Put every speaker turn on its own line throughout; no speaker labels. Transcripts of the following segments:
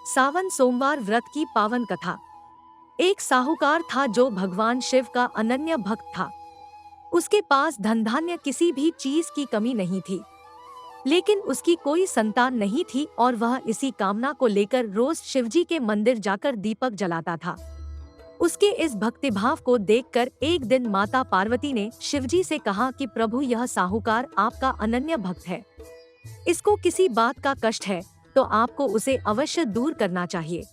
सावन सोमवार व्रत की पावन कथा। एक साहूकार था जो भगवान शिव का अनन्य भक्त था। उसके पास धन धान्य किसी भी चीज की कमी नहीं थी, लेकिन उसकी कोई संतान नहीं थी और वह इसी कामना को लेकर रोज शिवजी के मंदिर जाकर दीपक जलाता था। उसके इस भक्तिभाव को देखकर एक दिन माता पार्वती ने शिवजी से कहा कि प्रभु, यह साहूकार आपका अनन्य भक्त है। इसको किसी बात का कष्ट है तो आपको उसे अवश्य दूर करना चाहिए।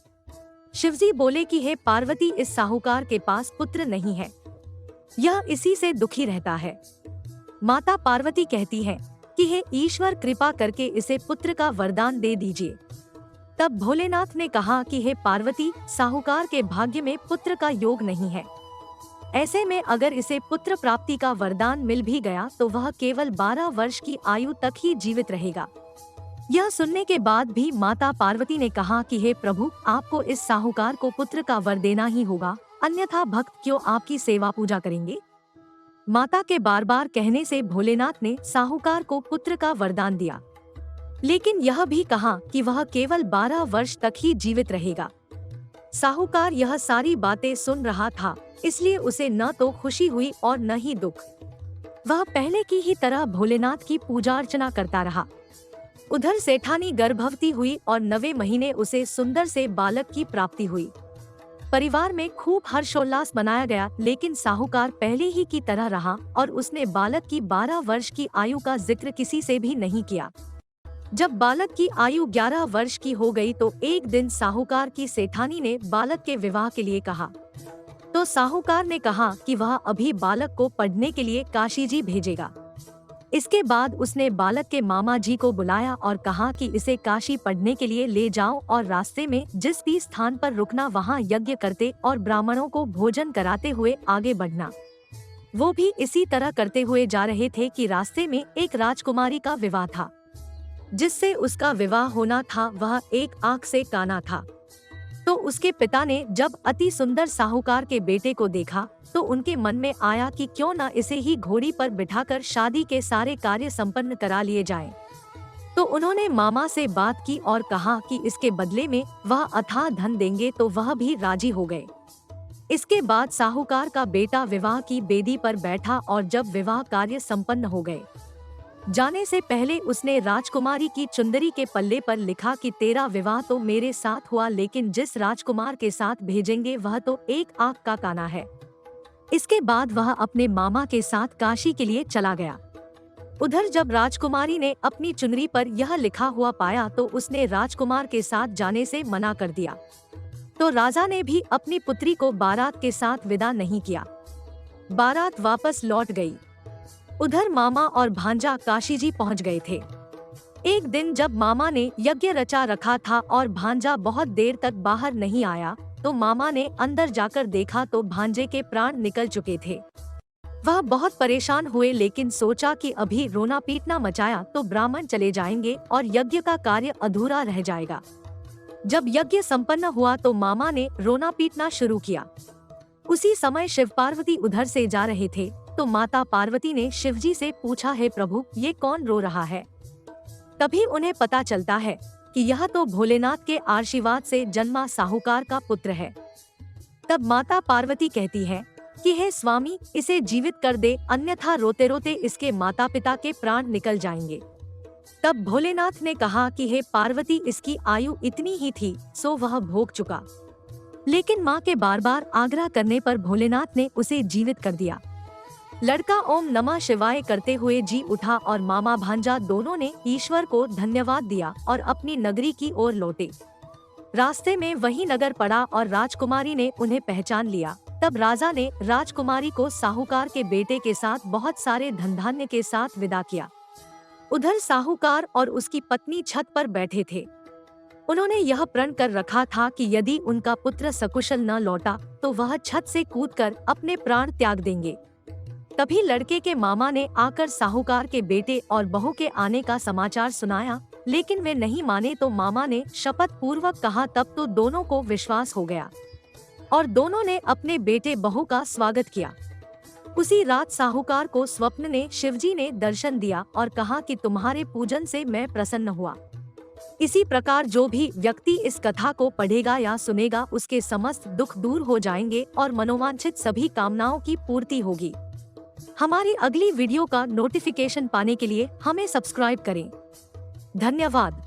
शिवजी बोले कि हे पार्वती, इस साहूकार के पास पुत्र नहीं है, यह इसी से दुखी रहता है। माता पार्वती कहती है कि हे ईश्वर, कृपा करके इसे पुत्र का वरदान दे दीजिए। तब भोलेनाथ ने कहा कि हे पार्वती, साहूकार के भाग्य में पुत्र का योग नहीं है। ऐसे में अगर इसे पुत्र प्राप्ति का वरदान मिल भी गया तो वह केवल 12 वर्ष की आयु तक ही जीवित रहेगा। यह सुनने के बाद भी माता पार्वती ने कहा कि हे प्रभु, आपको इस साहूकार को पुत्र का वर देना ही होगा, अन्यथा भक्त क्यों आपकी सेवा पूजा करेंगे। माता के बार बार कहने से भोलेनाथ ने साहूकार को पुत्र का वरदान दिया, लेकिन यह भी कहा कि वह केवल 12 वर्ष तक ही जीवित रहेगा। साहूकार यह सारी बातें सुन रहा था, इसलिए उसे न तो खुशी हुई और न ही दुख। वह पहले की ही तरह भोलेनाथ की पूजा अर्चना करता रहा। उधर सेठानी गर्भवती हुई और 9वें महीने उसे सुंदर से बालक की प्राप्ति हुई। परिवार में खूब हर्षोल्लास मनाया गया, लेकिन साहूकार पहले ही की तरह रहा और उसने बालक की 12 वर्ष की आयु का जिक्र किसी से भी नहीं किया। जब बालक की आयु 11 वर्ष की हो गई तो एक दिन साहूकार की सेठानी ने बालक के विवाह के लिए कहा। तो साहूकार ने कहा कि वह अभी बालक को पढ़ने के लिए काशी जी भेजेगा। इसके बाद उसने बालक के मामा जी को बुलाया और कहा कि इसे काशी पढ़ने के लिए ले जाओ और रास्ते में जिस भी स्थान पर रुकना वहाँ यज्ञ करते और ब्राह्मणों को भोजन कराते हुए आगे बढ़ना। वो भी इसी तरह करते हुए जा रहे थे कि रास्ते में एक राजकुमारी का विवाह था। जिससे उसका विवाह होना था वह एक आंख से काना था। तो उसके पिता ने जब अति सुंदर साहूकार के बेटे को देखा तो उनके मन में आया कि क्यों न इसे ही घोड़ी पर बिठाकर शादी के सारे कार्य संपन्न करा लिए जाएं। तो उन्होंने मामा से बात की और कहा कि इसके बदले में वह अथाह धन देंगे, तो वह भी राजी हो गए। इसके बाद साहूकार का बेटा विवाह की बेदी पर बैठा और जब विवाह कार्य संपन्न हो गए, जाने से पहले उसने राजकुमारी की चुंदरी के पल्ले पर लिखा कि तेरा विवाह तो मेरे साथ हुआ, लेकिन जिस राजकुमार के साथ भेजेंगे वह तो एक आंख का काना है। इसके बाद वह अपने मामा के साथ काशी के लिए चला गया। उधर जब राजकुमारी ने अपनी चुनरी पर यह लिखा हुआ पाया तो उसने राजकुमार के साथ जाने से मना कर दिया। तो राजा ने भी अपनी पुत्री को बारात के साथ विदा नहीं किया। बारात वापस लौट गई। उधर मामा और भांजा काशी जी पहुँच गए थे। एक दिन जब मामा ने यज्ञ रचा रखा था और भांजा बहुत देर तक बाहर नहीं आया तो मामा ने अंदर जाकर देखा तो भांजे के प्राण निकल चुके थे। वह बहुत परेशान हुए, लेकिन सोचा कि अभी रोना पीटना मचाया तो ब्राह्मण चले जाएंगे और यज्ञ का कार्य अधूरा रह जाएगा। जब यज्ञ संपन्न हुआ तो मामा ने रोना पीटना शुरू किया। उसी समय शिव पार्वती उधर से जा रहे थे तो माता पार्वती ने शिवजी से पूछा, हे प्रभु, ये कौन रो रहा है। तभी उन्हें पता चलता है कि यह तो भोलेनाथ के आशीर्वाद से जन्मा साहूकार का पुत्र है। तब माता पार्वती कहती है कि हे स्वामी, इसे जीवित कर दे, अन्यथा रोते रोते इसके माता पिता के प्राण निकल जाएंगे। तब भोलेनाथ ने कहा कि हे पार्वती, इसकी आयु इतनी ही थी सो वह भोग चुका। लेकिन माँ के बार बार आग्रह करने पर भोलेनाथ ने उसे जीवित कर दिया। लड़का ओम नमः शिवाय करते हुए जी उठा और मामा भांजा दोनों ने ईश्वर को धन्यवाद दिया और अपनी नगरी की ओर लौटे। रास्ते में वही नगर पड़ा और राजकुमारी ने उन्हें पहचान लिया। तब राजा ने राजकुमारी को साहूकार के बेटे के साथ बहुत सारे धन धान्य के साथ विदा किया। उधर साहूकार और उसकी पत्नी छत पर बैठे थे। उन्होंने यह प्रण कर रखा था कि यदि उनका पुत्र सकुशल न लौटा तो वह छत से कूदकर अपने प्राण त्याग देंगे। तभी लड़के के मामा ने आकर साहूकार के बेटे और बहू के आने का समाचार सुनाया, लेकिन वे नहीं माने तो मामा ने शपथ पूर्वक कहा। तब तो दोनों को विश्वास हो गया और दोनों ने अपने बेटे बहू का स्वागत किया। उसी रात साहूकार को स्वप्न ने शिवजी ने दर्शन दिया और कहा कि तुम्हारे पूजन से मैं प्रसन्न हुआ। इसी प्रकार जो भी व्यक्ति इस कथा को पढ़ेगा या सुनेगा उसके समस्त दुख दूर हो जाएंगे और मनोवांछित सभी कामनाओं की पूर्ति होगी। हमारी अगली वीडियो का नोटिफिकेशन पाने के लिए हमें सब्सक्राइब करें। धन्यवाद।